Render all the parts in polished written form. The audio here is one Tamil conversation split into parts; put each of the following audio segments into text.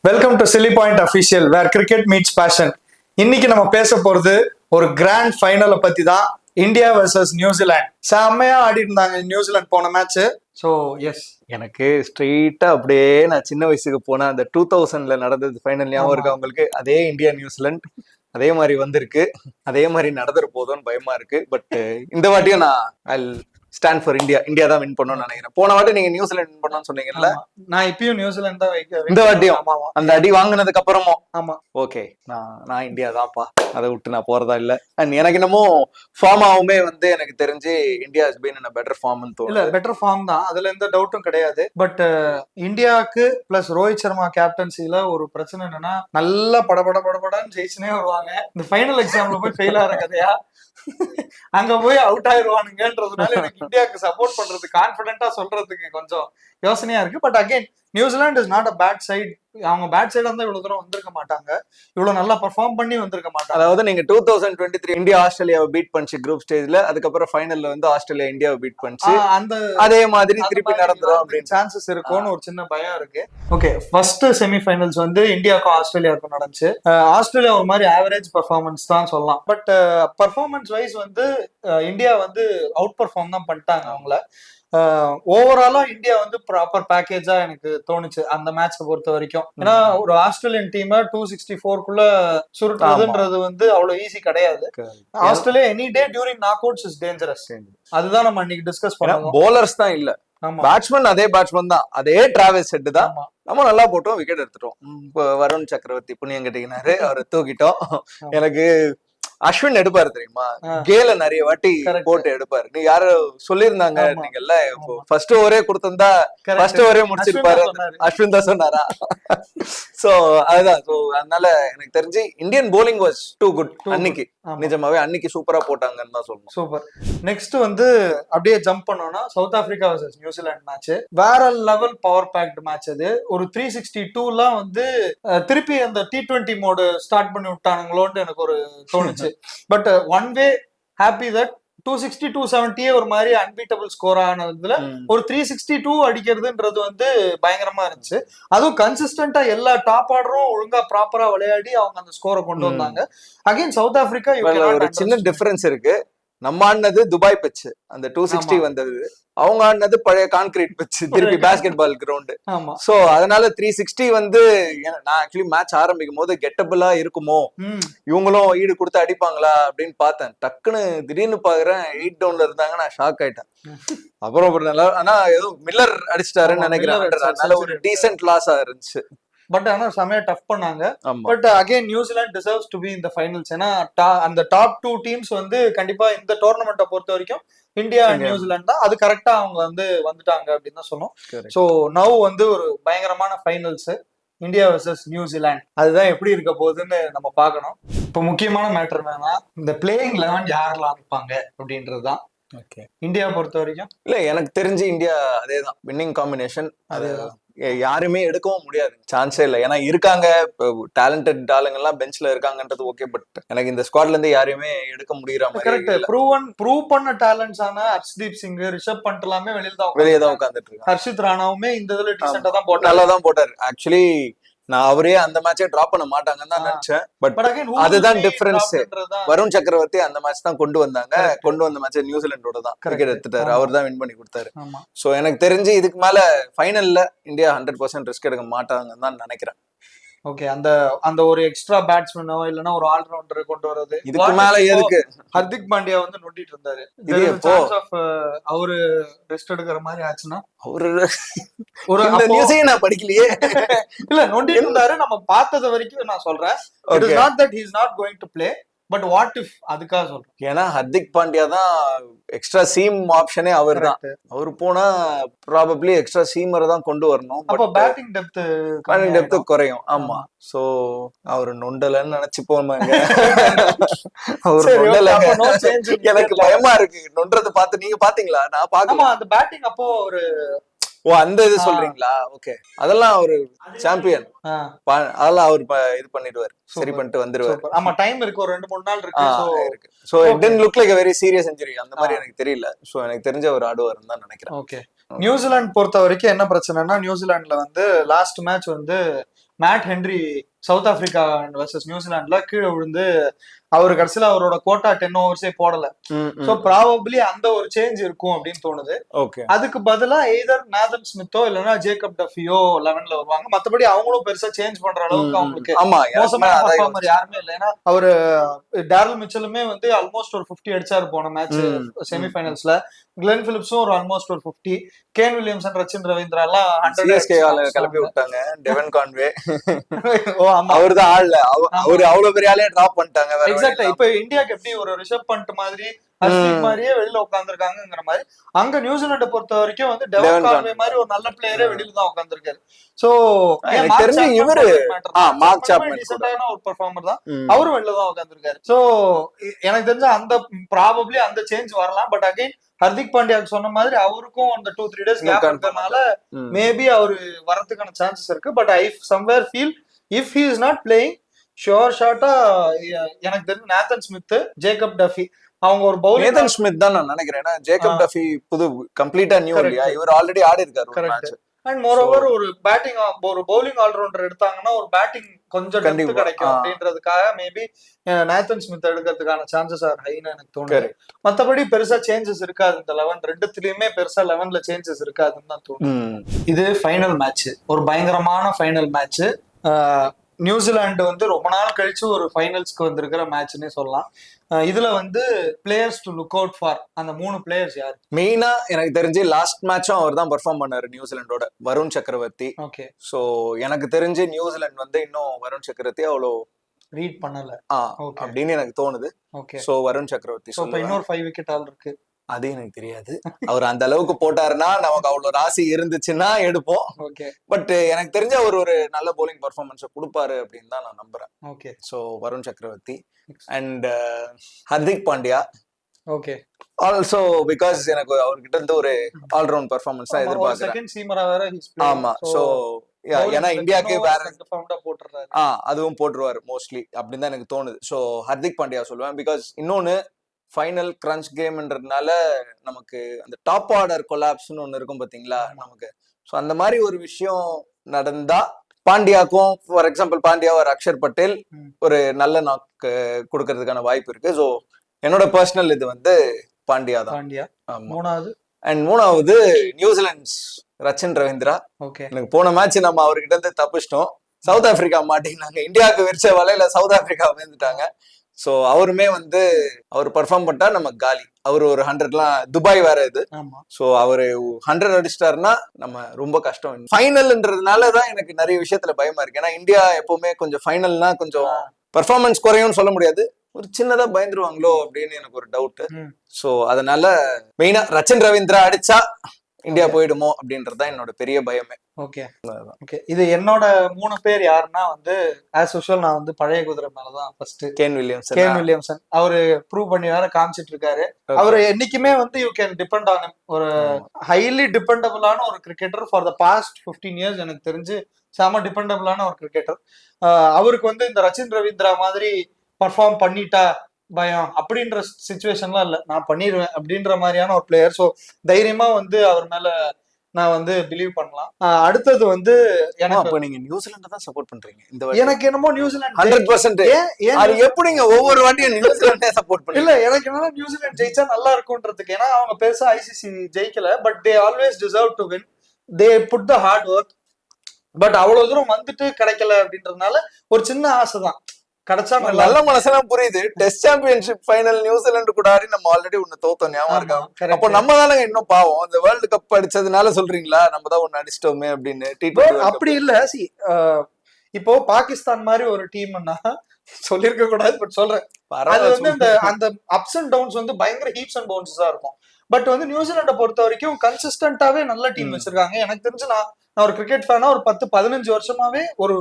Welcome to chilli point official where cricket meets passion. இன்னைக்கு நம்ம பேச போறது ஒரு கிராண்ட் ஃபைனலை பத்தி தான். இந்தியா வர்சஸ் நியூசிலாந்து செம்மையா ஆடி இருந்தாங்க நியூசிலாந்து போன மேட்ச். ஸோ எஸ், எனக்கு ஸ்ட்ரெயிட்டா அப்படியே நான் சின்ன வயசுக்கு போன அந்த 2000ல நடந்தது ஃபைனல் ஞாபகம் இருக்கு அவங்களுக்கு. அதே இந்தியா நியூசிலாந்து அதே மாதிரி வந்திருக்கு, அதே மாதிரி நடந்துற போதும்னு பயமா இருக்கு. பட் இந்த வாட்டியும் நான் ஸ்டாண்ட் ஃபார் இந்தியா. இந்தியா தான் வின் பண்ணணும்னு நினைக்கிறேன். போன வாட்டி நீங்க நியூசிலாந்து வின் பண்ணணும்னு சொன்னீங்கல்ல, நான் இப்பயும் நியூசிலாந்து தான் வைக்கிறேன். இந்த வாட்டியும் அந்த அடி வாங்கினதுக்கு அப்புறமும் ஆமா ஓகே நான் இந்தியா தான்ப்பா, அதை விட்டு நான் போறதா இல்ல. அண்ட் எனக்கு என்னமோ ஃபார்ம் ஆகுமே வந்து எனக்கு தெரிஞ்சு India has been in better ஃபார்ம்னு தோணுது. இல்ல பெட்டர் ஃபார்ம் தான், அதுல எந்த டவுட்டும் கிடையாது. பட் இந்தியாவுக்கு பிளஸ் ரோஹித் சர்மா கேப்டன்சில ஒரு பிரச்சனை என்னன்னா, நல்லா படபடன்னு ஜெயிச்சுனே வருவாங்க. இந்த ஃபைனல் எக்ஸாம்ல போய் ஃபெயில் ஆகிற கதையா அங்க போய் அவுட் ஆயிடுவானுங்கன்றதுனால எனக்கு இந்தியாவுக்கு சப்போர்ட் பண்றது கான்பிடென்டா சொல்றதுக்கு கொஞ்சம் யோசனையா இருக்கு. But again New Zealand is not a bad side. அவங்க பேட் சைடா இருந்தா இவ்வளவு தூரம் வந்திருக்க மாட்டாங்க, இவ்வளவு நல்லா பெர்ஃபார்ம் பண்ணி வந்திருக்க மாட்டாங்க. அதாவது நீங்க 2023 இந்தியா ஆஸ்திரேலியாவை பீட் பண்ணிச்சு குரூப் ஸ்டேஜ்ல, அதுக்கப்புறம் ஃபைனல்ல வந்து ஆஸ்திரேலியா இந்தியாவை பீட் பண்ணிச்சு. அதே மாதிரி திருப்பி நடந்துரும் அப்படின்னு சான்சஸ் இருக்கும்னு ஒரு சின்ன பயம் இருக்கு. ஓகே, ஃபர்ஸ்ட் செமிஃபைனல்ஸ் வந்து இந்தியாவுக்கும் ஆஸ்திரேலியாவுக்கும் நடந்துச்சு. ஆஸ்திரேலியா ஒரு மாதிரி ஆவரேஜ் பெர்ஃபார்மன்ஸ் தான் சொல்லலாம். பட் பெர்ஃபார்மன்ஸ் வைஸ் வந்து இந்தியா வந்து அவுட் பெர்ஃபார்ம் தான் பண்ணிட்டாங்க அவங்கள. ஓவராலா இந்தியா வந்து ப்ராப்பர் பேக்கேஜா எனக்கு தோணுச்சு அந்த மேட்சை பொறுத்த வரைக்கும். ஏன்னா ஒரு ஆஸ்திரேலியன் டீமை 264 சுருட்டுறதுன்றது வந்து அவ்வளவு ஈஸி கிடையாது. Australia any day during knock outs is dangerous. அதுதான் நம்ம இன்னைக்கு டிஸ்கஸ் பண்ணுவோம். போலர்ஸ் தான் இல்ல, பேட்ஸ்மேன் அதே பேட்ஸ்மேன் தான், அதே டிராவல்ஸ் செட் தான். நம்ம நல்லா போட்டோம், விக்கெட் எடுத்துட்டோம். வருண் சக்கரவர்த்தி புண்ணியம் கட்டிக்கினாரு, அவரை தூக்கிட்டோம். எனக்கு அஸ்வின் எடுப்பாரு தெரியுமா, கேல நிறைய வாட்டி போட்டு எடுப்பாரு. நீ யாரு சொல்லியிருந்தாங்க நீங்கல்ல, ஃபர்ஸ்ட் ஓவரே கொடுத்திருந்தா ஃபர்ஸ்ட் ஓவரே முடிச்சிருப்பாரு, அஸ்வின் தான் சொன்னாரா? சோ அதுதான். சோ அதனால எனக்கு தெரிஞ்சு Indian bowling was too good அன்னைக்கு. நிஜமாவே அன்னைக்கு சூப்பரா போட்டாங்கன்னு தான் சொல்லணும். சூப்பர். நெக்ஸ்ட் வந்து அப்படியே ஜம்ப் பண்ணோம்னா south Africa versus New Zealand match வேற லெவல் பவர் பேக்டு மேட்ச். அது ஒரு 362 வந்து திருப்பி அந்த T20 மோடு ஸ்டார்ட் பண்ணி விட்டானுங்களோன்னு எனக்கு ஒரு தோணுச்சு. But one way happy that 260 270 ஒரு மாதிரி அன்பீட்டபிள் ஸ்கோர் ஆனதுல ஒரு 362 அடிக்கிறதுன்றது வந்து பயங்கரமா இருந்துச்சு. அதுவும் கன்சிஸ்டன்டா எல்லா டாப் ஆர்டரும் ஒழுங்கா ப்ராப்பரா விளையாடி அவங்க அந்த ஸ்கோரை கொண்டு வந்தாங்க. அகைன் சவுத் ஆப்பிரிக்கா ஒரு சின்ன டிஃபரன்ஸ் இருக்கு. நம்ம ஆடினது துபாய் பிட்ச், அந்த 260 வந்தது. அவங்க ஆடினது பழைய கான்கிரீட் பிட்ச், திருப்பி பாஸ்கெட் பால் கிரவுண்ட். சோ அதனால 360 வந்து நான் ஆக்சுவலி மேட்ச் ஆரம்பிக்கும் போது கெட்டபிளா இருக்குமோ, இவங்களும் ஈடு கொடுத்து அடிப்பாங்களா அப்படின்னு பார்த்தேன். டக்குன்னு திடீர்னு பாக்குறேன் 8 டவுன்ல இருந்தாங்க. நான் ஷாக் ஆயிட்டேன். அப்புறம் நல்லா, ஆனா ஏதோ மில்லர் அடிச்சிட்டாருன்னு நினைக்கிறேன். அதனால ஒரு டீசென்ட் லாஸா இருந்துச்சு. பட் ஆனா செமையா டஃப் பண்ணாங்க. But again New Zealand deserves to be in the finals. ஏன்னா அந்த டாப் 2 டீம்ஸ் வந்து கண்டிப்பா இந்த டோர்னமெண்ட்டை பொறுத்த வரைக்கும் இந்தியா அண்ட் நியூசிலாந்து தான். அது கரெக்டா அவங்க வந்து வந்துட்டாங்க அப்படின்னு தான் சொன்னோம். ஸோ நவ் வந்து ஒரு பயங்கரமான ஃபைனல்ஸ் இந்தியா வர்சஸ் நியூசிலாந்து. அதுதான் எப்படி இருக்க போகுதுன்னு நம்ம பார்க்கணும். இப்போ முக்கியமான மேட்டர் என்னன்னா, இந்த பிளேயிங் 11 யாரெல்லாம் இருப்பாங்க அப்படின்றதுதான். ஓகே, இந்தியா பொறுத்த வரைக்கும் இல்ல எனக்கு தெரிஞ்சு இந்தியா அதேதான் வின்னிங் காம்பினேஷன். அது யாருமே எடுக்கவும் முடியாது, சான்ஸே இல்லை. ஏன்னா இருக்காங்க டேலண்டட் ஆளுங்க எல்லாம் பெஞ்ச்ல இருக்காங்கன்றது ஓகே. பட் எனக்கு இந்த ஸ்குவாட்ல இருந்து யாரையுமே எடுக்க முடியற மாதிரி ப்ரூவ் பண்ண டேலண்ட்ஸ் ஆன ஹர்ஷ்தீப் சிங், ரிஷப் பண்ட் எல்லாமே வெளியே தான் உட்காந்துட்டு இருக்காங்க. ஹர்ஷித் ராணாவுமே இந்த இதுல டீசென்ட்டா தான் போட்டாரு, நல்லா தான் போட்டாரு. ஆக்சுவலி நான் அவரே அந்த மேட்சை டிராப் பண்ண மாட்டாங்கன்னு தான் நினைச்சேன். பட் அதுதான் டிஃபரன்ஸ். வருண் சக்கரவர்த்தி அந்த மேட்ச் தான் கொண்டு வந்தாங்க. கொண்டு வந்த மேட்ச் நியூசிலாண்டோட தான் விக்கெட் எடுத்துட்டாரு, அவர் தான் வின் பண்ணி கொடுத்தாரு. சோ எனக்கு தெரிஞ்சு இதுக்கு மேல ஃபைனல்ல இந்தியா 100% ரிஸ்க் எடுக்க மாட்டாங்கன்னு தான் நினைக்கிறேன். ஓகே, அந்த ஒரு எக்ஸ்ட்ரா பேட்ஸ்மேனோ இல்லனா ஒரு ஆல்ரவுண்டர் கொண்டு வரது இதுக்கு மேல எதுக்கு? ஹர்திக் பாண்டியா வந்து நோண்டிட்டு இருந்தாரு. அவரு ரெஸ்ட் எடுக்கிற மாதிரி ஆச்சுன்னா ஒரு நியூஸே நான் படிக்கலையே. இல்ல நோண்டிட்டு இருந்தாரு, நம்ம பார்த்தது வரைக்கும் நான் சொல்றேன். It is not that he is not going to play, but what if அதுக்காக சொல்றேன். ஏன்னா ஹர்திக் பாண்டியா தான் எக்ஸ்ட்ரா சீம் ஆப்ஷனே. அவர் தான், அவர் போனா ப்ராபப்ளி எக்ஸ்ட்ரா சீமரை தான் கொண்டு வரணும். அப்ப பேட்டிங் டெப்த் குறையும். ஆமா, சோ அவர் நொண்டலன்னு நினைச்சு போமாங்க. எனக்கு பயமா இருக்கு நொன்றதை பார்த்து. நீங்க பாத்தீங்களா? நான் பாக்கமா அந்த பேட்டிங். அப்போ ஒரு அந்த இது சொல்றீங்களா? ஓகே, அதெல்லாம் ஒரு சாம்பியன், அதெல்லாம் அவர் இது பண்ணிடுவாரு, சரி பண்ணிட்டு வந்துருவாரு. ஆமா, டைம் இருக்கு, ஒரு 2-3 நாள் இருக்கு. So it didn't look like a very serious injury. அந்த மாதிரி எனக்கு தெரியல. சோ எனக்கு தெரிஞ்ச ஒரு ஆடுவார்னு தான் நினைக்கிறேன். ஓகே, நியூசிலாந்து பொறுத்த வரைக்கும் என்ன பிரச்சனைனா, நியூசிலாந்துல வந்து லாஸ்ட் மேட்ச் வந்து Matt Henry South Africa versus நியூசிலாந்துல கீழே விழுந்து அவர் கடைசியில அவரோட கோட்டா 10 ஓவர்ஸே போடல. சோ ப்ராபபிலி அந்த ஒரு சேஞ்ச் இருக்கும் அப்படின்னு தோணுது. ஓகே, அதுக்கு பதிலா எய்தர் நாதன் ஸ்மித்தோ இல்லைன்னா ஜேக்கப் டஃபியோ 11ல வருவாங்க. மத்தபடி அவங்களும் பெருசா சேஞ்ச் பண்ற அளவுக்கு அவங்களுக்கு மோசமான பர்ஃபார்மர் யாருமே இல்லை. ஏன்னா அவரு டேரல் மிச்சலுமே வந்து ஆல்மோஸ்ட் ஒரு 50 அடிச்சாரு போன மேட்ச் செமிஃபைனல்ஸ்ல. கிளென் பிலிப்ஸும் ஒரு ஆல்மோஸ்ட் ஒரு 50. கேன் வில்லியம்சன், ரச்சின் ரவீந்திரா எல்லாம் 100 கிளப்பி விட்டாங்க. டெவன் கான்வே ஓ ஆமா, அவர்தான் ஆள்ல அவரு அவ்வளவு பெரிய ஆளே டிராப் பண்ணிட்டாங்க. எக்ஸாக்ட்டா. இப்ப இந்தியாக்கு எப்படி ஒரு ரிஷப் பண்ட் மாதிரி ஹர்ஷித் மாதிரியே வெளியில உட்காந்துருக்காங்கிற மாதிரி அங்க நியூசிலாண்டை பொறுத்த வரைக்கும் வந்து டெவன் கான்வே மாதிரி ஒரு நல்ல பிளேயரே வெளியில தான் உட்காந்துருக்காரு. சோ தெரிஞ்சு இவரு மார்க் சாப்மன் ஒரு பெர்ஃபார்மர் தான், அவரும் வெளியில தான் உட்காந்துருக்காரு. சோ எனக்கு தெரிஞ்ச அந்த ப்ராபபிலி அந்த சேஞ்ச் வரலாம். பட் அகைன் ஹர்திக் பாண்டியாக்கு சொன்ன மாதிரி அவருக்கும் அந்த 2-3 days கேப் இருக்கிறதுனால மேபி அவரு வரதுக்கான சான்சஸ் இருக்கு. But I somewhere feel if he is not playing sure ஷாட்டா எனக்கு தெரிஞ்சு நாதன் ஸ்மித், ஜேக்கப் டஃபி அவங்க ஒரு பவுலிங். நேதன் ஸ்மித் தான் நான் நினைக்கிறேன். ஜேக்கப் டஃபி புது கம்ப்ளீட்டா நியூ இல்லையா, இவர் ஆல்ரெடி ஆடி இருக்காரு மேட்ச். அண்ட் மோர் ஓவர் ஒரு பேட்டிங் ஒரு பவுலிங் ஆல்ரவுண்டர் எடுத்தாங்கன்னா ஒரு பேட்டிங் கொஞ்சம் டெப்த் கிடைக்கும் அப்படின்றதுக்காக மேபி நேதன் ஸ்மித் எடுக்கிறதுக்கான சான்சஸ் ஆர் ஹைன்னு எனக்கு தோணுது. மத்தபடி பெருசா சேஞ்சஸ் இருக்காது இந்த 11 ரெண்டுத்துலயுமே பெருசா 11ல சேஞ்சஸ் இருக்காதுன்னு தான் தோணுது. இது ஃபைனல் மேட்ச், ஒரு பயங்கரமான ஃபைனல் மேட்ச். நியூசிலாந்து வந்து ரொம்ப நாள் கழிச்சு ஒரு ஃபைனல்ஸ்க்கு வந்திருக்கிற மேட்ச்னே சொல்லலாம். இதுல வந்து players to look out for அந்த 3 பிளேயர்ஸ் யார்? மெயினா எனக்கு தெரிஞ்சு லாஸ்ட் மேட்சும் அவர் தான் பெர்ஃபார்ம் பண்ணாரு நியூசிலாண்டோட, வருண் சக்கரவர்த்தி. ஓகே, சோ எனக்கு தெரிஞ்சு நியூசிலாந்து வந்து இன்னும் வருண் சக்கரவர்த்தி அவ்வளோ ரீட் பண்ணல அப்படின்னு எனக்கு தோணுது. ஓகே, சோ வருண் சக்கரவர்த்தி. சோ இன்னொரு 5 விக்கெட் ஆல் இருக்கு. அது எனக்கு தெரியாது. அவர் அந்த அளவுக்கு போட்டாருன்னா நமக்கு அவ்வளவு ராசி இருந்துச்சுன்னா எடுப்போம். ஓகே, பட் எனக்கு தெரிஞ்ச அவர் ஒரு நல்ல போலிங் பர்ஃபார்மன்ஸ் கொடுப்பாரு அப்படின்னு தான் நான் நம்புறேன். ஓகே, சோ வருண் சக்கரவர்த்தி and Hardik Pandya. Okay, also because எனக்கு அவர்கிட்ட இருந்து ஒரு ஆல்ரவுண்ட் பர்ஃபார்மன்ஸ் தான் எதிர்பார்க்கிறேன். ஆமா, சோ ஏன்னா இந்தியாவுக்கு வேற போட்டுறாரு, அதுவும் போட்டுருவாரு மோஸ்ட்லி அப்படின்னு தான் எனக்கு தோணுது. சோ ஹர்திக் பாண்டியா சொல்லுவேன். பிகாஸ் இன்னொன்னு ஃபைனல் கிரன்ச் கேம்ன்றதுனால நமக்கு அந்த டாப் ஆர்டர் கொலாப்ஸ்னு ஒண்ணு இருக்கும் பாத்தீங்களா நமக்கு. ஸோ அந்த மாதிரி ஒரு விஷயம் நடந்தா பாண்டியாக்கும், ஃபார் எக்ஸாம்பிள் பாண்டியா ஒரு அக்ஷர் பட்டேல் ஒரு நல்ல நாக்கு கொடுக்கறதுக்கான வாய்ப்பு இருக்கு. ஸோ என்னோட பர்சனல் இது வந்து பாண்டியா தான். மூணாவது அண்ட் மூணாவது நியூசிலாண்ட்ஸ் ரச்சின் ரவீந்திரா. எனக்கு போன மேட்ச் நம்ம அவர்கிட்ட இருந்து தப்பிச்சிட்டோம். சவுத் ஆப்பிரிக்கா மாட்டினாங்க, இந்தியாவுக்கு விரிச்ச வலையில சவுத் ஆப்பிரிக்கா வந்துட்டாங்க. சோ அவருமே வந்து அவர் பெர்ஃபார்ம் பண்ணிட்டா நம்ம காலி. அவரு ஒரு 100லாம் துபாய் வேற இது. சோ அவரு 100 அடிச்சிட்டாருன்னா நம்ம ரொம்ப கஷ்டம். ஃபைனல்ன்றதுனாலதான் எனக்கு நிறைய விஷயத்துல பயமா இருக்கு. ஏன்னா இந்தியா எப்பவுமே கொஞ்சம் ஃபைனல்னா கொஞ்சம் பெர்ஃபார்மன்ஸ் குறையும்னு சொல்ல முடியாது, ஒரு சின்னதா பயந்துருவாங்களோ அப்படின்னு எனக்கு ஒரு டவுட். சோ அதனால மெயினா ரச்சின் ரவீந்திரா அடிச்சா இந்தியா போயிடுமோ அப்படின்றதுதான் என்னோட பெரிய பயமே. ஓகே, இது என்னோட 3 பேர் யாருன்னா வந்து ஆஸ் யூஷுவல் நான் வந்து பழைய குதிரை மேலதான் ஃபர்ஸ்ட் கேன் வில்லியம்சன். அவரு ப்ரூவ் பண்ணி வேற காமிச்சிட்டு இருக்காரு. அவரு என்னைக்குமே வந்து யூ கேன் டிபெண்ட் ஆன் ஒரு ஹைலி டிபெண்டபிளான ஒரு cricketer for the past 15 years. எனக்கு தெரிஞ்சு செம டிபெண்டபிளான ஒரு கிரிக்கெட்டர். அவருக்கு வந்து இந்த ரச்சின் ரவீந்திரா மாதிரி பர்ஃபார்ம் பண்ணிட்டா பயம் அப்படின்ற சிச்சுவேஷன்லாம் இல்ல, நான் பண்ணிடுவேன் அப்படின்ற மாதிரியான ஒரு பிளேயர். ஸோ தைரியமா வந்து அவர் மேல நான் வந்து பிலீவ் பண்ணலாம். அடுத்தது வந்து எனக்கு நீங்க நியூசிலாந்து தான் சப்போர்ட் பண்றீங்க இந்த எனக்கு என்னமோ நியூசிலாந்து 100% எப்படிங்க ஒவ்வொரு வாட்டியும் நியூசிலாண்டே சப்போர்ட் பண்ணி இல்ல எனக்கு என்னன்னா நியூசிலாந்து ஜெயிச்சா நல்லா இருக்கும்ன்றதுக்கு. ஏன்னா அவங்க பெருசா ஐசிசி ஜெயிக்கல, but they always deserve to win. They put the hard work. But அவ்வளவு தூரம் வந்துட்டு கிடைக்கல அப்படின்றதுனால ஒரு சின்ன ஆசை தான். கிடைச்சா நல்ல மனசெல்லாம் புரியுது. டெஸ்ட் சாம்பியன்ஷிப் ஃபைனல் நியூசிலாந்து கூட ஆடி நம்ம ஆல்ரெடி ஒண்ணு தோத்தோம், ஞாபகம் இருக்கா? அப்போ நம்ம தானே இன்னும் பாவம். அந்த வேர்ல்டு கப் அடிச்சதுனால சொல்றீங்களா நம்ம தான் ஒண்ணு அடிச்சிட்டோமே அப்படின்னு? அப்படி இல்ல. இப்போ பாகிஸ்தான் மாதிரி ஒரு டீம்னா சொல்லிருக்க கூடாது, பட் சொல்றேன். அது வந்து அந்த அப்ஸ் அண்ட் டவுன்ஸ் வந்து பயங்கர ஹீப்ஸ் அண்ட் பவுன்ஸா இருக்கும். பட் வந்து நியூசிலாண்டை பொறுத்த வரைக்கும் கன்சிஸ்டன்டாவே நல்ல டீம் வச்சிருக்காங்க. எனக்கு தெரிஞ்சு நான் ஒரு கிரிக்கெட் ஃபேனா ஒரு 10-15 வருஷமாவே ஒரு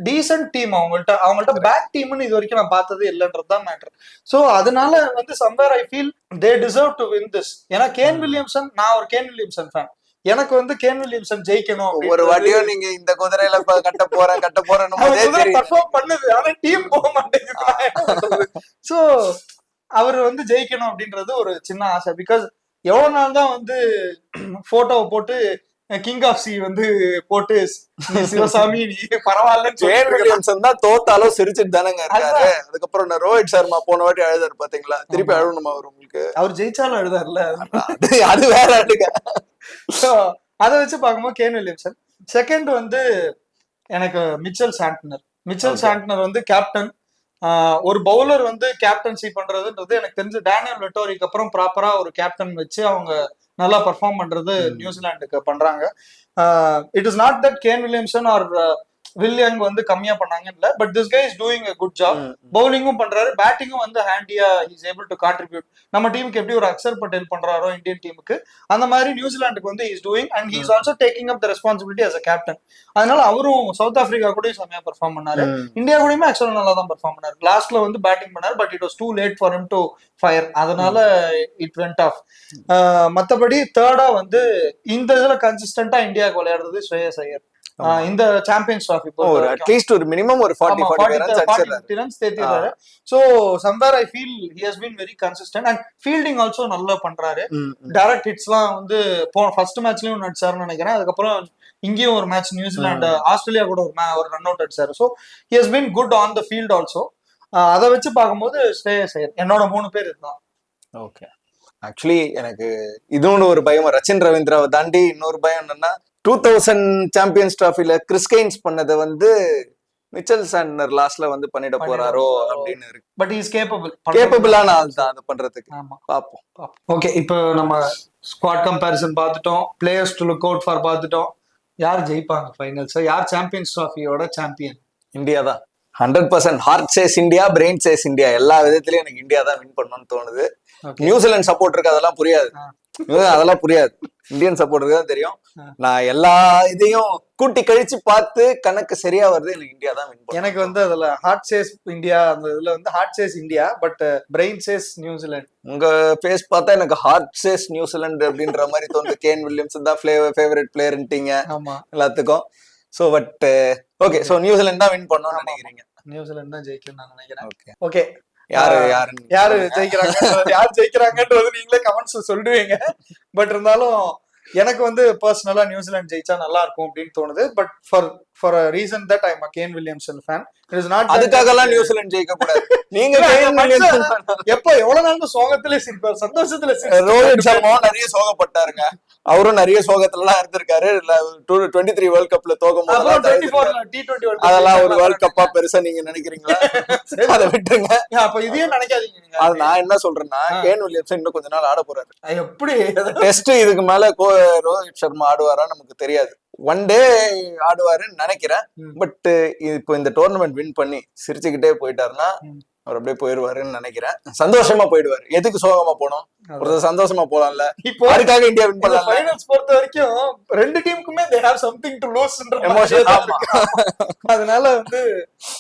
டீசென்ட் டீம் அவங்கள்ட்ட பேக் டீம்னு இது வரைக்கும் நான் பார்த்தது இல்லைன்றதுதான் மேட்டர். சோ அதனால வந்து somewhere I feel they deserve to win this. ஏன்னா கேன் வில்லியம்சன், நான் ஒரு கேன் வில்லியம்சன் ஃபேன். எனக்கு வந்து கேன் வில்லியம்சன் ஜெயிக்கணும். ஒரு வாட்டியும் நீங்க இந்த குதிரையில கட்ட போறேன் பர்ஃபார்ம் பண்ணுது, ஆனா டீம் போக மாட்டேங்குது. சோ அவர் வந்து ஜெயிக்கணும் அப்படின்றது ஒரு சின்ன ஆசை. பிகாஸ் எவ்வளவு நாள் தான் வந்து போட்டோவை போட்டு கிங் ஆஃப் சி வந்து போட்டு நீ சிவசாமி நீ பரவாயில்லன்னு கேன் சொல்லி வில்லியம்சன் தான் தோத்தாலும் சிரிச்சுட்டு தானங்க இருக்காரு. அதுக்கப்புறம் நான் ரோஹித் சர்மா போன வாட்டி அழுதாரு பாத்தீங்களா, திருப்பி அழுணுமா அவர் உங்களுக்கு? அவர் ஜெயிச்சாலும் அழுதாருல. அது வேற ஆளுங்க. அதை வச்சு பார்க்கும்போது கேன் வில்லியம்சன். செகண்ட் வந்து எனக்கு மிச்சல் சாண்ட்னர். மிச்சல் சாண்ட்னர் வந்து கேப்டன். ஒரு பவுலர் வந்து கேப்டன்சி பண்றதுன்றது எனக்கு தெரிஞ்சு டேனியல் வெட்டோரிக்கு அப்புறம் ப்ராப்பரா ஒரு கேப்டன் வச்சு அவங்க நல்லா பெர்ஃபார்ம் பண்றது நியூசிலாந்துக்கு பண்றாங்க. It is not that Kane Williamson or Will Young வந்து கம்மியா பண்ணாங்க இல்ல, but this guy is doing a good job. பவுலிங்கும் பண்றாரு, பேட்டிங்கும் வந்து ஹேண்டியா இஸ் ஏபிள் டு கான்ட்ரிபியூட். நம்ம டீமுக்கு எப்படி ஒரு அக்ஷர் பட்டேல் பண்றாரோ இந்தியன் டீமுக்கு, அந்த மாதிரி நியூசிலாந்துக்கு வந்து is doing and he is also taking up the responsibility as a captain. அதனால அவரும் சவுத் ஆப்பிரிக்கா கூட செம்மையா பெர்ஃபார்ம் பண்ணாரு, இந்தியா கூடயுமே ஆக்சுவலா நல்லா தான் பெர்ஃபார்ம் பண்ணாரு. லாஸ்ட்ல வந்து பேட்டிங் பண்ணாரு, but it was too late for him to fire, அதனால இட் வெண்ட் ஆஃப். மத்தபடி தேர்டா வந்து இந்த இதுல கன்சிஸ்டன்டா இந்தியாவுக்கு விளையாடுறது ஸ்ரேயஸ் ஐயர். இந்த சாம்பியன்ஸ் டிராஃபி அட்லீஸ்ட் ஒரு மினிமம் ஒரு 40 ரன்ஸ் தேத்திறாரு. So somewhere I feel he has been very consistent and fielding also நல்லா பண்றாரு. டைரக்ட் ஹிட்ஸ்லாம் வந்து ஃபர்ஸ்ட் மேட்ச்லயும் நடிச்சாருன்னு நினைக்கிறேன். அதுக்கப்புறம் இங்கேயும் ஒரு மேட்ச் நியூசிலாந்து ஆஸ்திரேலியா கூட ஒரு ரன் அவுட் அடிச்சாரு. So he has been good on the field also. அதை வச்சு பார்க்கும்போது ஸ்ரேயஸ் ஐயர் என்னோட 3 பேர் இதுதான். ஓகே, ஆக்சுவலி எனக்கு இதுவும் ஒரு பயம், ரச்சின் ரவீந்திராவை தாண்டி இன்னொரு பயம் என்னன்னா 2000 சாம்பியன்ஸ் டிராஃபில கிறிஸ்கெயின்ஸ் பண்ணதை வந்து மிச்சல் சாண்ட்னர் லாஸ்ட்ல வந்து பண்ணிட போறாரோ அப்படின்னு இருக்கு. பட் இஸ் கேப்பபிளான ஆள் தான் அதை பண்றதுக்கு. பாப்போம். ஓகே, இப்போ நம்ம ஸ்குவாட் கம்பேரிசன் பார்த்துட்டோம், players to look out for பார்த்துட்டோம். யார் ஜெயிப்பாங்க ஃபைனல்ஸ்? யார் சாம்பியன்ஸ் டிராஃபியோட சாம்பியன்? இந்தியா தான் 100%. Heart says India, brain says India. எல்லா விதத்திலயும் எனக்கு இந்தியா தான் வின் பண்ணணும்னு தோணுது. நியூசிலாந்து சப்போர்ட் இருக்கு, அதெல்லாம் புரியாது. இந்தியன் சப்போர்ட் தான் தெரியும். நான் எல்லா இதையும் கூட்டி கழிச்சு பார்த்து கணக்கு சரியா வருது, எனக்கு இந்தியா தான் வின் பண்ணும். எனக்கு வந்து அதுல ஹார்ட் சேஸ் இந்தியா, அந்த இதுல வந்து heart says India, but brain says New Zealand. உங்க ஃபேஸ் பார்த்தா எனக்கு ஹார்ட் சேஸ் நியூசிலாந்து அப்படின்ற மாதிரி தோணுது. கேன் வில்லியம்சன் தான் ஃபேவரட் பிளேயர்ன்ட்டீங்க எல்லாத்துக்கும். So but okay, so New Zealand தான் வின் பண்ணணும்னு நினைக்கிறீங்க? நியூசிலாந்து தான் ஜெயிக்கும் நான் நினைக்கிறேன். ஓகே, யாரு ஜெயிக்கிறாங்கன்றது நீங்களே கமெண்ட்ஸ்ல சொல்லுவீங்க. பட் இருந்தாலும் எனக்கு வந்து பர்சனலா நியூசிலாந்து ஜெயிச்சா நல்லா இருக்கும் அப்படின்னு தோணுது. But for a reason that I'm a Kane Williamson fan. It is not அதுக்காகலாம் நியூசிலாந்து ஜெயிக்க கூடாது. நீங்க எப்ப எவ்வளவு நாள் சோகத்திலே சிரிப்பார், சந்தோஷத்துல ரோஹித் சர்மா நிறைய சோகப்பட்டாருங்க. அவரும் நிறைய சோகத்துல இருந்திருக்காரு. 23 வேர்ல்ட் கப்ல தோக்கும் போது அதெல்லாம் ஒரு வேர்ல்ட் கப்பா பெருசா நீங்க நினைக்கிறீங்களா? அதை விட்டுருங்க. அப்ப இதையும் நினைக்காதீங்க. அது நான் என்ன சொல்றேன்னா, கேன் வில்லியம்சன் இன்னும் கொஞ்ச நாள் ஆட போறாரு. எப்படி டெஸ்ட் இதுக்கு மேல ரோஹித் சர்மா ஆடுவாரா நமக்கு தெரியாது. ஒன் டே ஆடுவாருன்னு நினைக்கிறேன். பட் இப்போ இந்த டோர்னமெண்ட் வின் பண்ணி சிரிச்சுக்கிட்டே போயிட்டாருன்னா அவர் அப்படியே போயிடுவாருன்னு நினைக்கிறேன். சந்தோஷமா போயிடுவாரு. எதுக்கு சோகமா போனோம்? ஒரு சந்தோஷமா போலாம்ல. இப்போ அதுக்காக இந்தியா வின் பண்ணலாம். ஃபைனல்ஸ் பொறுத்த வரைக்கும் ரெண்டு டீமுக்குமே they have something to lose-ன்ற எமோஷன். அதனால வந்து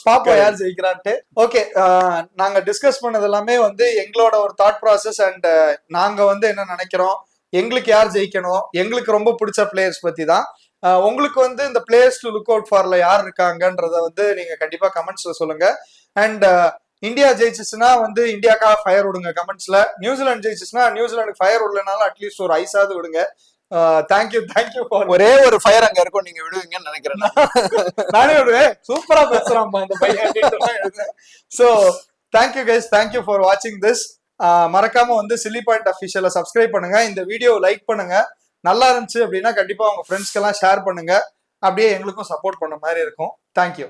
பாப்பா யார் ஜெயிக்கிறான்ட்டு. ஓகே, நாங்க டிஸ்கஸ் பண்ணது எல்லாமே வந்து எங்களோட ஒரு தாட் ப்ராசஸ் அண்ட் நாங்க வந்து என்ன நினைக்கிறோம், எங்களுக்கு யார் ஜெயிக்கணும், எங்களுக்கு ரொம்ப பிடிச்ச பிளேயர்ஸ் பத்தி தான். உங்களுக்கு வந்து இந்த பிளேயர்ஸ் டு லுக் அவுட் ஃபார்ல யார் இருக்காங்கன்றத வந்து நீங்க கண்டிப்பா கமெண்ட்ஸ்ல சொல்லுங்க. அண்ட் இந்தியா ஜெயிச்சுச்சுன்னா வந்து இந்தியாக்காக ஃபயர் விடுங்க கமெண்ட்ஸ்ல. நியூசிலாந்து ஜெயிச்சுச்சுன்னா நியூசிலாந்துக்கு ஃபயர் விடலனாலும் அட்லீஸ்ட் ஒரு ஐஸாவது விடுங்க. Thank you for. ஒரே ஒரு ஃபயர் அங்க இருக்கும், நீங்க விடுவீங்கன்னு நினைக்கிறேன். நானே விடுவேன். சூப்பரா பேசுறான்பா இந்த பையன். So thank you guys, thank you for வாட்சிங் திஸ். மறக்காம வந்து சில்லி பாயிண்ட் அஃபிஷியலை சப்ஸ்கிரைப் பண்ணுங்க, இந்த வீடியோ லைக் பண்ணுங்க. நல்லா இருந்துச்சு அப்படின்னா கண்டிப்பா உங்க ஃப்ரெண்ட்ஸ்க்கெல்லாம் ஷேர் பண்ணுங்க. அப்படியே எங்களுக்கும் சப்போர்ட் பண்ண மாதிரி இருக்கும். தேங்க்யூ.